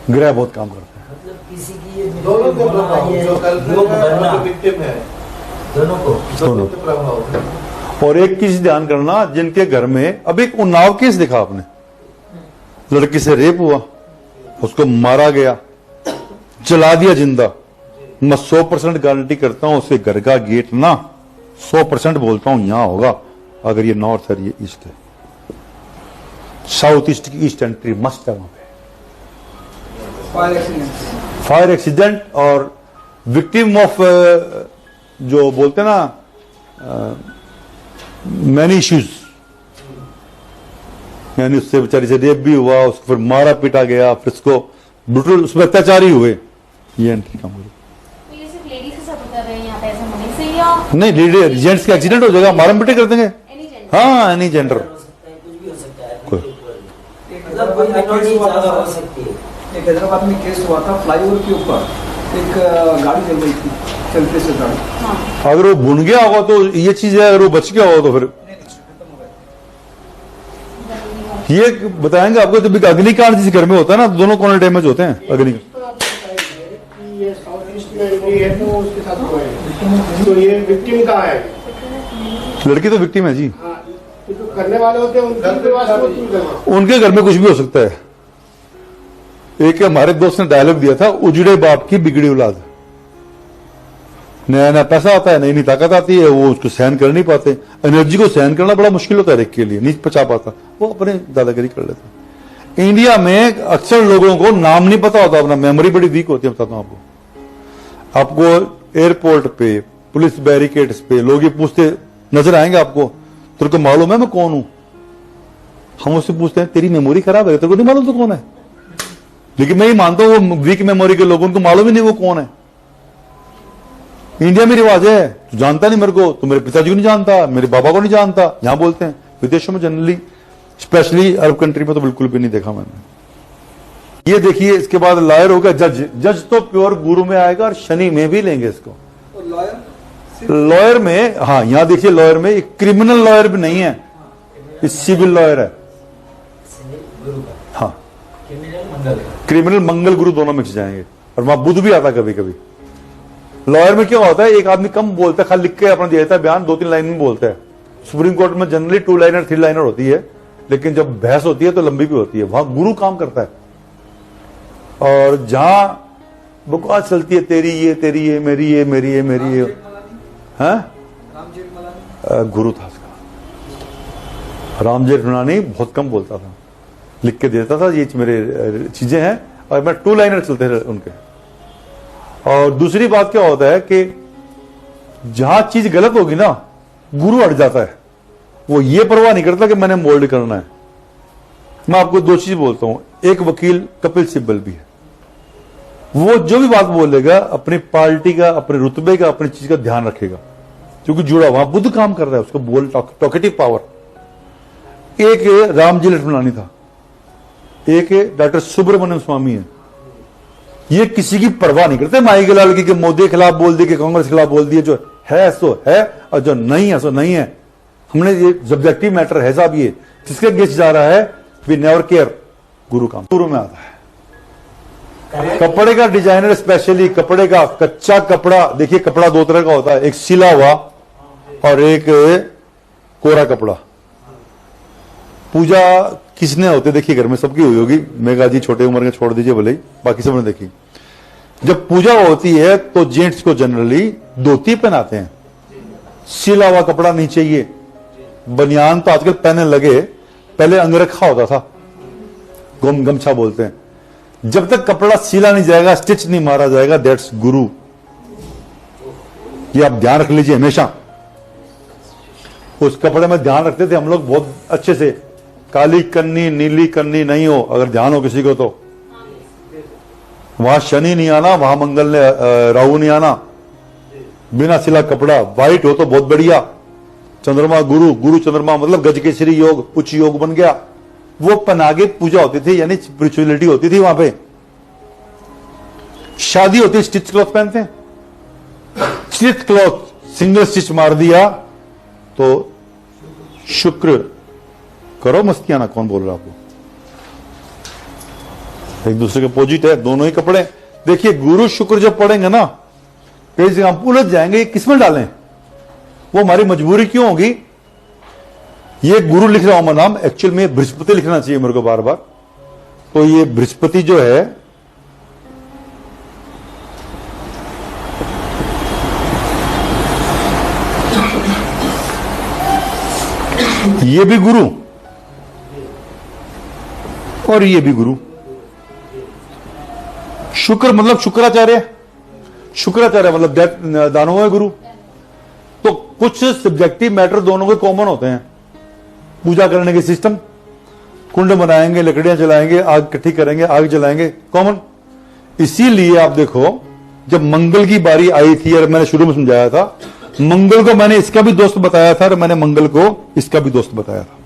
ग्रह बहुत काम करते हैं। मतलब किसी की ये दोनों के प्रभाव, जो कल्प्रिट है और जो विक्टिम है, दोनों को दोनों के प्रभाव। और एक चीज ध्यान करना, जिनके घर में, अब एक उन्नाव केस देखा आपने, लड़की से रेप हुआ, उसको मारा गया, जला दिया जिंदा। मैं 100% गारंटी करता हूं उसके घर का गेट ना 100% बोलता हूं यहां होगा, अगर ये नॉर्थ है, ये ईस्ट है, साउथ ईस्ट की ईस्ट एंट्री मस्ट है वहां पे। फायर एक्सीडेंट और विक्टिम ऑफ जो बोलते ना मैनी इश्यूज, यानी उससे बेचारी से रेप भी हुआ, उसको फिर मारा पीटा गया, फिर उसको ब्रूटल, उसमें अत्याचारी हुए, ये एंट्री काम करो। तो ये सिर्फ लेडीज के साथ होता है यहाँ पे, ऐसा होने से या नहीं, जेंट्स का एक्सीडेंट हो जाएगा, मारम पीटे कर देंगे। Any gender? हाँ, एनी जेंडर। हो सकता है, कुछ भी हो सकता है, मतलब कोई मिनोरिटी ज्यादा हो सकती है। एक हैदराबाद में केस हुआ था, फ्लाईओवर के ऊपर एक गाड़ी चल रही थी, चलते से गाड़ी, अगर वो बुन गया होगा तो ये चीज है, अगर वो बच गया होगा तो फिर ये बताएंगे आपको। जब अग्निकांड जिस घर में होता है ना, दोनों कोने डैमेज होते हैं अग्निकांड। ये साउथ ईस्ट में भी है तो उसके साथ हुआ है, तो ये विक्टिम कहाँ है? लड़की तो विक्टिम है जी। हाँ, तो जो करने वाले होते हैं उनके घर में कुछ भी हो सकता है। एक हमारे दोस्त ने डायलॉग दिया था, उजड़े बाप की बिगड़ी औलाद। नया नया पैसा आता है, नई नई ताकत आती है, वो उसको सहन कर नहीं पाते। एनर्जी को सहन करना बड़ा मुश्किल होता है एक के लिए, नहीं पचा पाता, वो अपने दादागिरी कर लेते हैं। इंडिया में अक्सर लोगों को नाम नहीं पता होता, अपना मेमोरी बड़ी वीक होती है। बताता हूं आपको एयरपोर्ट पे, पुलिस बैरिकेड्स पे लोग ये पूछते नजर आएंगे आपको, तेरे को मालूम है मैं कौन हूं? हम उससे पूछते हैं तेरी मेमोरी खराब है, तेरे को नहीं मालूम तो कौन है? लेकिन मैं ये मानता हूं वो वीक मेमोरी के लोगों को मालूम ही नहीं वो कौन है। इंडिया में रिवाज है, तू जानता नहीं मेरे को, तो मेरे पिताजी को नहीं जानता, मेरे बाबा को नहीं जानता, यहां बोलते हैं। विदेशों में जनरली, स्पेशली अरब कंट्री में तो बिल्कुल भी नहीं देखा मैंने। ये देखिए, इसके बाद लॉयर होगा, जज। जज तो प्योर गुरु में आएगा और शनि में भी लेंगे इसको। लॉयर में, हाँ यहां देखिए, लॉयर में एक क्रिमिनल लॉयर भी नहीं है, ये सिविल लॉयर है। हाँ, क्रिमिनल मंगल गुरु दोनों मिक्स जाएंगे, और वहां बुध भी आता कभी कभी। लॉयर में क्या होता है, एक आदमी कम बोलता है, खाली लिख के अपना दिया देता है बयान, 2-3 लाइन में बोलता है। सुप्रीम कोर्ट में जनरली 2 लाइनर 3 लाइनर होती है, लेकिन जब बहस होती है तो लंबी भी होती है, वहां गुरु काम करता है। और जहां बकवास चलती है, तेरी ये, तेरी ये, मेरी ये, मेरी ये, मेरी ये, हाँ, गुरु था उसका। राम जेठमलानी बहुत कम बोलता था, लिख के देता था ये मेरे चीजें हैं, और मैं 2 लाइनर चलते थे उनके। और दूसरी बात क्या होता है कि जहां चीज गलत होगी ना, गुरु हट जाता है, वो ये परवाह नहीं करता कि मैंने मोल्ड करना है। मैं आपको 2 चीज बोलता हूं, एक वकील कपिल सिब्बल भी है, वो जो भी बात बोलेगा अपनी पार्टी का, अपने रुतबे का, अपनी चीज का ध्यान रखेगा, क्योंकि जुड़ा वहां बुद्ध काम कर रहा है, उसको बोल टॉकेटिव पावर। एक रामजी लक्ष्मणानी था, एक डॉक्टर सुब्रमण्यम स्वामी है। ये किसी की परवाह नहीं करते माई के लाल की, कि मोदी के खिलाफ बोल दिए, कि कांग्रेस के खिलाफ बोल दिए, जो है सो है और जो नहीं है सो नहीं है। हमने ये सब्जेक्टिव मैटर है साहब, ये किसके अगेंस्ट जा रहा है, वी नेवर केयर। गुरु काम गुरु में आता है। कपड़े का डिजाइनर, स्पेशली कपड़े का, कच्चा कपड़ा, देखिए कपड़ा 2 तरह का होता है, एक सिला हुआ और एक कोरा कपड़ा। पूजा किसने होती देखी घर में, सबकी हुई होगी, मेघा जी छोटे उम्र के छोड़ दीजिए भले ही, बाकी सबने देखी। जब पूजा होती है तो जेंट्स को जनरली धोती पहनाते हैं, सिला हुआ कपड़ा नहीं चाहिए। बनियान तो आजकल पहनने लगे, पहले अंगरखा होता था, गमछा बोलते हैं। जब तक कपड़ा सिला नहीं जाएगा, स्टिच नहीं मारा जाएगा, दैट्स गुरु। ये आप ध्यान रख लीजिए हमेशा। उस कपड़े में ध्यान रखते थे हम लोग बहुत अच्छे से, काली कन्नी नीली कन्नी नहीं हो, अगर ध्यान हो किसी को तो। वहां शनि नहीं आना, वहां मंगल ने राहु नहीं आना। बिना सिला कपड़ा, व्हाइट हो तो बहुत बढ़िया। चंद्रमा गुरु, गुरु चंद्रमा मतलब गजकेसरी योग, उच्च योग बन गया। वो पहना के पूजा होती थी, यानी स्पिरिचुअलिटी होती थी वहां पे। शादी होती, स्टिच क्लॉथ पहनते हैं, स्टिच क्लॉथ सिंगल स्टिच मार दिया तो शुक्र। करो मस्तियां ना, कौन बोल रहा आपको? एक दूसरे के अपोजिट है दोनों ही कपड़े। देखिए गुरु शुक्र जब पढ़ेंगे ना, कई जगह हम उलझ जाएंगे, किसमें डालें, वो हमारी मजबूरी क्यों होगी। ये गुरु लिख रहा हूं मैं नाम, एक्चुअल में बृहस्पति लिखना चाहिए मेरे को बार बार। तो ये बृहस्पति जो है, ये भी गुरु और ये भी गुरु। शुक्र मतलब शुक्राचार्य, शुक्राचार्य मतलब दानव है गुरु। तो कुछ सब्जेक्टिव मैटर दोनों के कॉमन होते हैं। पूजा करने के सिस्टम, कुंड बनाएंगे, लकड़ियां जलाएंगे, आग इकट्ठी करेंगे, आग जलाएंगे, कॉमन। इसीलिए आप देखो, जब मंगल की बारी आई थी, और मैंने शुरू में समझाया था, मंगल को मैंने इसका भी दोस्त बताया था और मैंने मंगल को इसका भी दोस्त बताया था।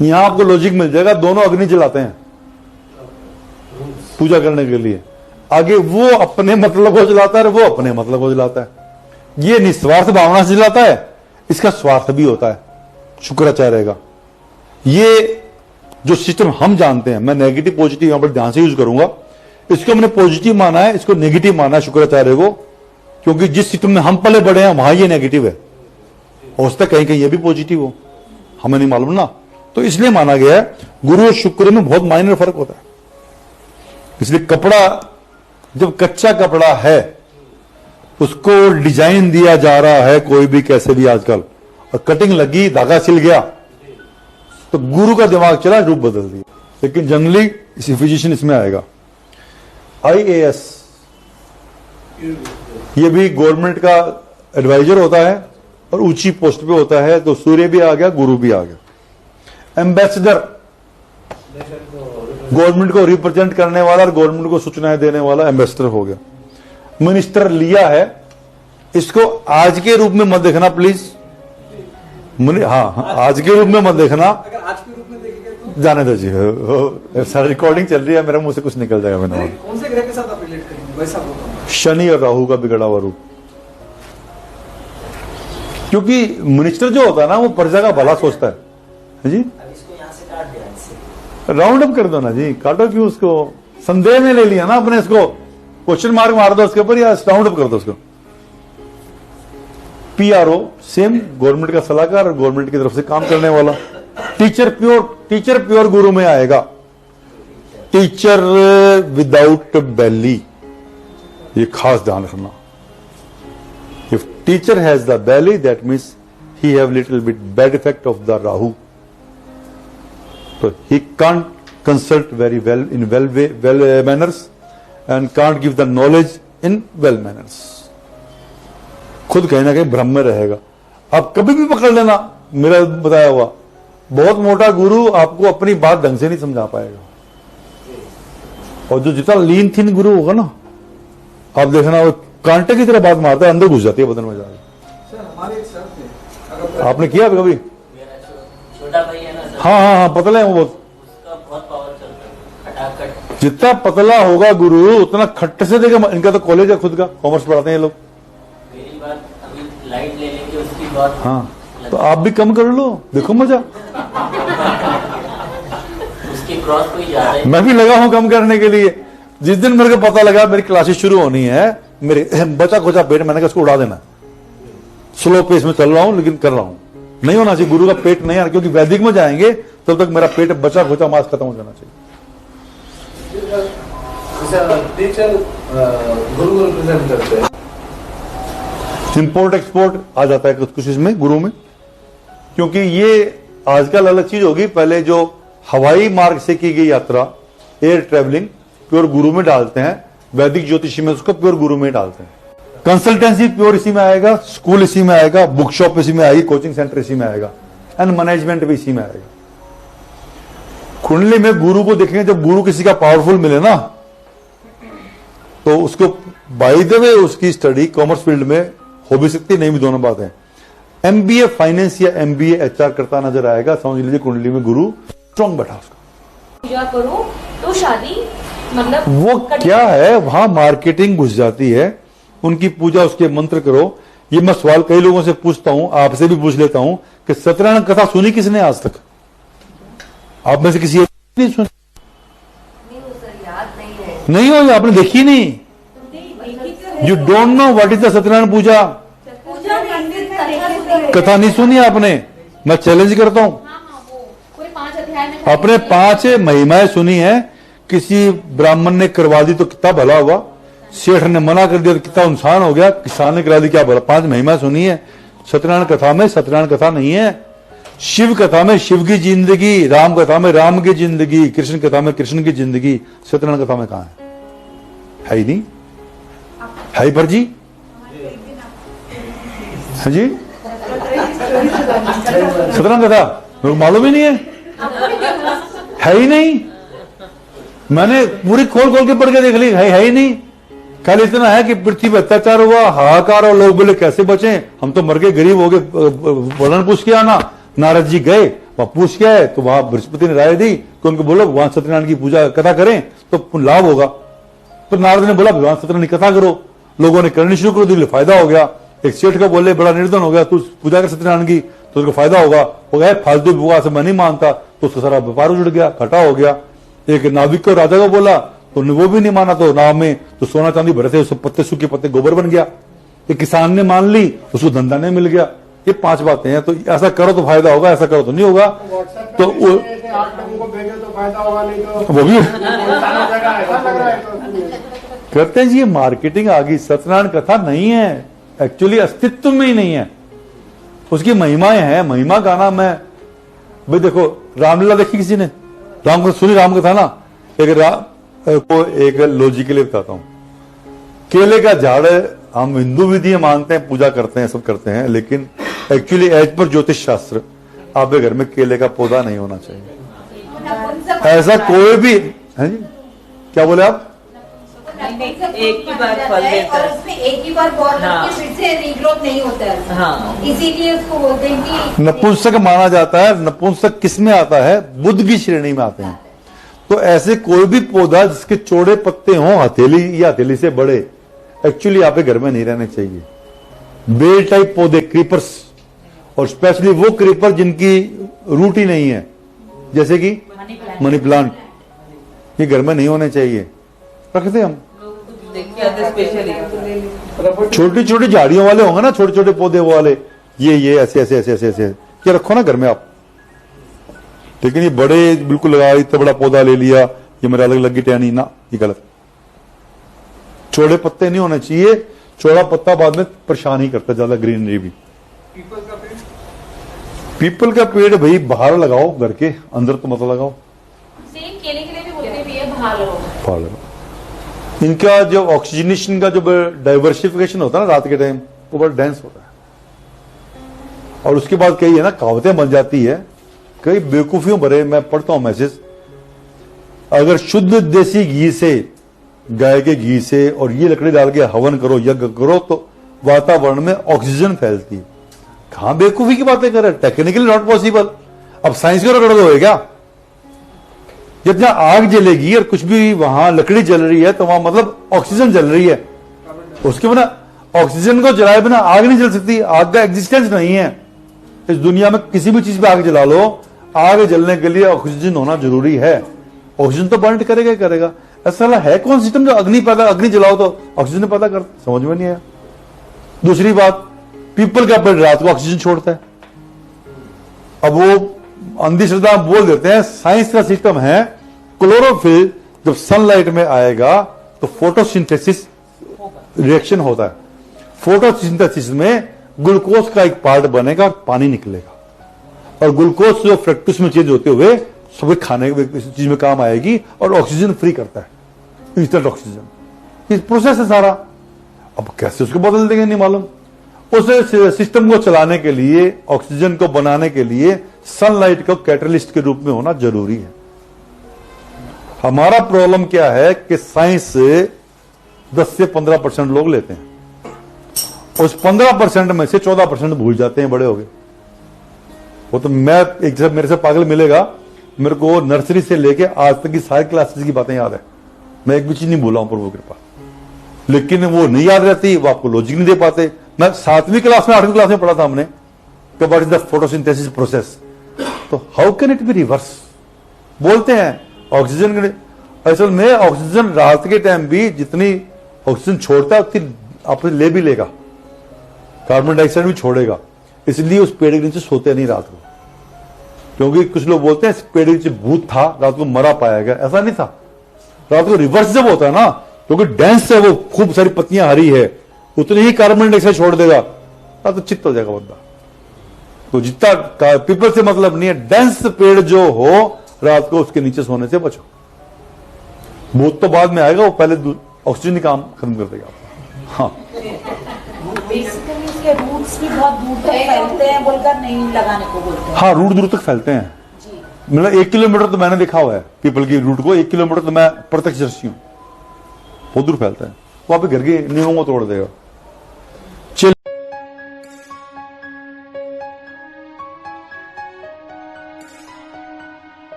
यहां आपको लॉजिक मिल जाएगा, दोनों अग्नि जलाते हैं पूजा करने के लिए। आगे वो अपने मतलब को जलाता है और वो अपने मतलब को जलाता है। ये निस्वार्थ भावना से जलाता है, इसका स्वार्थ भी होता है शुक्राचार्य का। ये जो सिस्टम हम जानते हैं, मैं नेगेटिव पॉजिटिव यहां पर ध्यान से यूज करूंगा। इसको हमने पॉजिटिव माना है, इसको नेगेटिव माना है शुक्राचार्य को, क्योंकि जिस सिस्टम में हम पले बड़े हैं वहां ये नेगेटिव है। हो सकता है कहीं कहीं ये भी पॉजिटिव हो, हमें नहीं मालूम ना। तो इसलिए माना गया है गुरु और शुक्र में बहुत माइनर फर्क होता है। इसलिए कपड़ा, जब कच्चा कपड़ा है उसको डिजाइन दिया जा रहा है कोई भी कैसे भी आजकल, और कटिंग लगी, धागा सिल गया, तो गुरु का दिमाग चला, रूप बदल दिया। लेकिन जनरली फिजिशियन इसमें आएगा। IAS ये भी गवर्नमेंट का एडवाइजर होता है और ऊंची पोस्ट पे होता है। तो सूर्य भी आ गया, गुरु भी आ गया। एम्बेसडर, गवर्नमेंट को रिप्रेजेंट करने वाला और गवर्नमेंट को सूचनाएं देने वाला एम्बेसडर हो गया। मिनिस्टर लिया है, इसको आज के रूप में मत देखना प्लीज। हाँ, आज के रूप में मत देखना, अगर आज के रूप में देखेंगे तो जाने दीजिए। सर रिकॉर्डिंग चल रही है, मेरे मुंह से कुछ निकल जाएगा। मैंने कौन से ग्रह के साथ आप रिलेट करेंगे, वैसा बोलता हूं। शनि और राहु का बिगड़ा हुआ रूप। क्योंकि मिनिस्टर जो होता है ना, वो प्रजा का भला सोचता है जी। अब इसको यहाँ से काट देना, इससे राउंड अप कर दो ना जी, काटो क्यों उसको, संदेह में ले लिया ना अपने, इसको क्वेश्चन मार्क मार दो उसके ऊपर, या राउंड अप कर दो उसको। PRO सेम, गवर्नमेंट का सलाहकार और गवर्नमेंट की तरफ से काम करने वाला। टीचर प्योर गुरु में आएगा। टीचर विदाउट बेली, ये खास ध्यान रखना। If teacher has the belly, that means he have little bit bad effect of the Rahu. तो he can't consult very well in well manners and can't give the knowledge in well manners. खुद कहीं ना कहीं भ्रम में रहेगा। आप कभी भी पकड़ लेना, मेरा बताया हुआ बहुत मोटा गुरु आपको अपनी बात ढंग से नहीं समझा पाएगा। और जो जितना लीन थिन गुरु होगा ना, आप देखना वो कांटे की तरह बात मारता है, अंदर घुस जाती है बदन में जाकर। सर हमारे एक शर्त है, अगर आपने किया कभी? मेरा छोटा भाई है ना सर, हाँ, पतला है वो बहुत। उसका बहुत पावर चलता है, खटाखट। जितना पतला होगा गुरु उतना खट्ट से देगा। इनका तो कॉलेज है खुद का, कॉमर्स पढ़ाते हैं ये लोग। मेरी बात अभी लाइट ले लेंगे, उसकी बात हाँ, तो आप भी कम कर लो, देखो मजा। उसकी क्रॉस कोई ज्यादा है। मैं भी लगा हूं कम करने के लिए। जिस दिन मेरे को पता लगा मेरी क्लासेस शुरू होनी है, मेरे बचा खोचा पेट, मैंने कहा उसको उड़ा देना। स्लो पेस में चल रहा हूं लेकिन कर रहा हूं। नहीं होना चाहिए गुरु का पेट नहीं आना, क्योंकि वैदिक में जाएंगे तब तक मेरा पेट बचा खोचा मांस खत्म हो जाना चाहिए। टीचर गुरु को रिप्रेजेंट करते हैं, इंपोर्ट एक्सपोर्ट आ जाता है कुछ इसमें गुरु में, क्योंकि ये आजकल अलग चीज होगी। पहले जो हवाई मार्ग से की गई यात्रा, एयर ट्रेवलिंग, प्योर गुरु में डालते हैं। वैदिक ज्योतिषी में उसको प्योर गुरु में डालते हैं। कंसल्टेंसी प्योर इसी में आएगा, स्कूल इसी में आएगा, बुक शॉप इसी में आएगी, कोचिंग सेंटर इसी में आएगा, एंड मैनेजमेंट भी इसी में आएगा। कुंडली में गुरु को देखेंगे, जब गुरु किसी का पावरफुल मिले ना, तो उसको बाय द वे उसकी स्टडी कॉमर्स फील्ड में हो भी सकती है, नहीं भी, दोनों बात है। एमबीए फाइनेंस या एमबीए एचआर करता नजर आएगा, समझ लीजिए कुंडली में गुरु स्ट्रॉन्ग बैठा उसका। पूजा करो तो शादी मतलब वो क्या है, वहां मार्केटिंग घुस जाती है, उनकी पूजा, उसके मंत्र करो। ये मैं सवाल कई लोगों से पूछता हूं, आपसे भी पूछ लेता हूं कि सत्यनारायण कथा सुनी किसने आज तक? आप में से किसी नहीं सुनी? नहीं हो, आपने देखी नहीं। You don't know what is the Satyanarayan puja. कथा नहीं सुनी आपने? मैं चैलेंज करता हूं, कोई 5 अध्याय में अपने 5 महिमाएं सुनी है, किसी ब्राह्मण ने करवा दी तो कितना भला हुआ, सेठ ने मना कर दिया तो कितना नुकसान हो गया, किसान ने करा दी क्या भला। 5 महिमा सुनी है। सत्यनारायण कथा में सत्यनारायण कथा नहीं है। शिव कथा में शिव की जिंदगी, राम कथा में राम की जिंदगी, कृष्ण कथा में कृष्ण की जिंदगी। सत्यनारायण कथा में कहां है ही नहीं। है पर जी, हाँ जी, सत्यनारायण कथा मेरे को मालूम ही नहीं है ही नहीं। मैंने पूरी खोल खोल के पढ़ के देख ली, है ही नहीं। खाली इतना है कि पृथ्वी पर अत्याचार हुआ, हाहाकार, और लोग बोले कैसे बचे, हम तो मर गए, गरीब हो गए, वर्णन पूछ के आना। नारद जी गए, वहां पूछ के आए, तो वहां बृहस्पति ने राय दी कि उनको बोलो भगवान सत्यनारायण की पूजा कथा करें तो लाभ होगा। तो नारद ने बोला भगवान सत्यनारायण की कथा करो। लोगों ने करनी शुरू कर दी, फायदा हो गया। एक सेठ को बोले बड़ा निर्धन हो गया, तू पूजा कर सत्यनारायण की तो उसको फायदा होगा। वो गए फालतू विवाह से मैं नहीं मानता, तो उसका सारा व्यापार उजड़ गया, घाटा हो गया। एक नाविक को राजा को बोला तो वो भी नहीं माना, तो नाव में तो सोना चांदी भरे थे, उससे पत्ते, सूखे पत्ते, गोबर बन गया। एक किसान ने मान ली, उसको धंधा नहीं मिल गया। ये 5 बातें हैं। तो ऐसा करो तो फायदा होगा, ऐसा करो तो नहीं होगा। तो 8 लोगों को भेजो तो फायदा होगा, नहीं तो वो भी ऐसा लग रहा है। करते हैं जी। ये मार्केटिंग आ गई। सत्यनारायण कथा नहीं है, एक्चुअली अस्तित्व में ही नहीं है। उसकी महिमाएं हैं, महिमा का नाम है भाई। देखो रामलीला देखी किसी ने? राम सुनी राम कथा ना? एक लॉजिकली बताता हूं। केले का झाड़ हम हिंदू विधि मानते हैं, पूजा करते हैं, सब करते हैं, लेकिन एक्चुअली एज पर ज्योतिष शास्त्र आपके घर में केले का पौधा नहीं होना चाहिए। ऐसा कोई भी है जी। क्या बोले आप? एक ही बार फल देता है, उसमें एक ही बार बॉल हाँ। फिर से रीग्रोथ नहीं होता है। हाँ। इसीलिए उसको बोलते हैं कि नपुंसक माना जाता है। नपुंसक किस में आता है? बुद्ध की श्रेणी में आते हैं। तो ऐसे कोई भी पौधा जिसके चौड़े पत्ते हों, हथेली या हथेली से बड़े, एक्चुअली आपके घर में नहीं रहने चाहिए। बेल टाइप पौधे, क्रीपर्स, और स्पेशली वो क्रीपर जिनकी रूट ही नहीं है, जैसे कि मनी प्लांट, ये घर में नहीं होने चाहिए। रखते हम छोटी छोटी झाड़ियों वाले होंगे ना, छोटे छोटे पौधे वो वाले, ये ऐसे ऐसे ऐसे ऐसे ऐसे ये रखो ना घर में आप। लेकिन ये बड़े बिल्कुल लगा, इतना बड़ा पौधा ले लिया, ये मेरा अलग लगी टहनी ना, ये गलत। चौड़े पत्ते नहीं होने चाहिए। चौड़ा पत्ता बाद में परेशान ही करता, ज्यादा ग्रीनरी भी। पीपल का पेड़ भाई बाहर लगाओ, घर के अंदर तो मत लगाओ। सेम केले के लिए भी बोलते भी है बाहर लगाओ। बाहर लगाओ। इनका जो ऑक्सीजनेशन का जो डाइवर्सिफिकेशन होता है ना रात के टाइम, वो बड़ा डेंस होता है। और उसके बाद कई है ना कहावतें बन जाती है, कई बेवकूफियों भरे। मैं पढ़ता हूं मैसेज, अगर शुद्ध देसी घी से, गाय के घी से और ये लकड़ी डाल के हवन करो, यज्ञ करो, तो वातावरण में ऑक्सीजन फैलती है। कहां बेवकूफी की बातें कर रहे हैं? Technically not possible. अब साइंस को रगड़ दो क्या? जितना आग जलेगी और कुछ भी वहां लकड़ी जल रही है, तो वहां मतलब ऑक्सीजन जल रही है। उसके बिना, ऑक्सीजन को जलाए बिना आग नहीं जल सकती। आग का एग्जिस्टेंस नहीं है इस दुनिया में। किसी भी चीज पे आग जला लो, आग जलने के लिए ऑक्सीजन होना जरूरी है। ऑक्सीजन तो बर्न करेगा ही करेगा। ऐसा है कौन सिस्टम जो अग्नि जलाओ तो ऑक्सीजन पैदा कर? समझ में नहीं आया। दूसरी बात, पीपल का पेड़ रात को ऑक्सीजन छोड़ता है। अब वो अंधश्रद्धा बोल देते हैं, साइंस का सिस्टम है क्लोरोफिल जब सनलाइट में आएगा तो फोटोसिंथेसिस रिएक्शन होता है। फोटोसिंथेसिस में ग्लूकोज का एक पार्ट बनेगा और पानी निकलेगा, और ग्लूकोज जो फ्रक्टोज में चेंज होते हुए सभी खाने की चीज में काम आएगी और ऑक्सीजन फ्री करता है, इंस्टेंट ऑक्सीजन। इस प्रोसेस है सारा। अब कैसे उसको बदल देंगे नहीं मालूम। उस सिस्टम को चलाने के लिए, ऑक्सीजन को बनाने के लिए सनलाइट को कैटलिस्ट के रूप में होना जरूरी है। हमारा प्रॉब्लम क्या है कि साइंस से 10 से 15% लोग लेते हैं, उस 15% में से 14% भूल जाते हैं बड़े हो गए। वो तो मैं एक जब मेरे से पागल मिलेगा, मेरे को नर्सरी से लेके आज तक की सारी क्लासेस की बातें याद है, मैं एक भी चीज नहीं भूला हूं प्रभु कृपा। लेकिन वो नहीं याद रहती, वो आपको लॉजिक नहीं दे पाते। मैं 7वीं क्लास में 8वीं क्लास में पढ़ा था हमने कि what is the photosynthesis process, तो how can it be reverse बोलते हैं ऑक्सीजन। असल में ऑक्सीजन रात के टाइम भी जितनी ऑक्सीजन छोड़ता है उतनी आपसे ले भी लेगा, कार्बन डाइऑक्साइड भी छोड़ेगा। इसलिए उस पेड़ के नीचे सोते नहीं रात को, क्योंकि कुछ लोग बोलते हैं इस पेड़ के नीचे भूत था, रात को मरा पाया गया। ऐसा नहीं था, रात को रिवर्स जब होता है ना, क्योंकि डेंस है वो, खूब सारी पत्तियां हरी है, उतनी ही कार्बन डाइऑक्साइड छोड़ देगा, रात को चित्त हो जाएगा बंदा। तो जितना पीपल से मतलब नहीं है, डेंस पेड़ जो हो रात को उसके नीचे सोने से बचो। भूत तो बाद में आएगा, वो पहले ऑक्सीजन ही काम खत्म कर देगा। हाँ, बेसिकली इसके रूट्स भी बहुत दूर तक फैलते हैं बोलकर नहीं लगाने को बोलते हैं। हाँ, रूट दूर तक फैलते हैं। मतलब 1 किलोमीटर तो मैंने देखा हुआ है पीपल की रूट को, 1 किलोमीटर तो मैं प्रत्यक्ष दर्शी हूं, बहुत दूर फैलता है। वो आपके घर के नींवों को तोड़ देगा।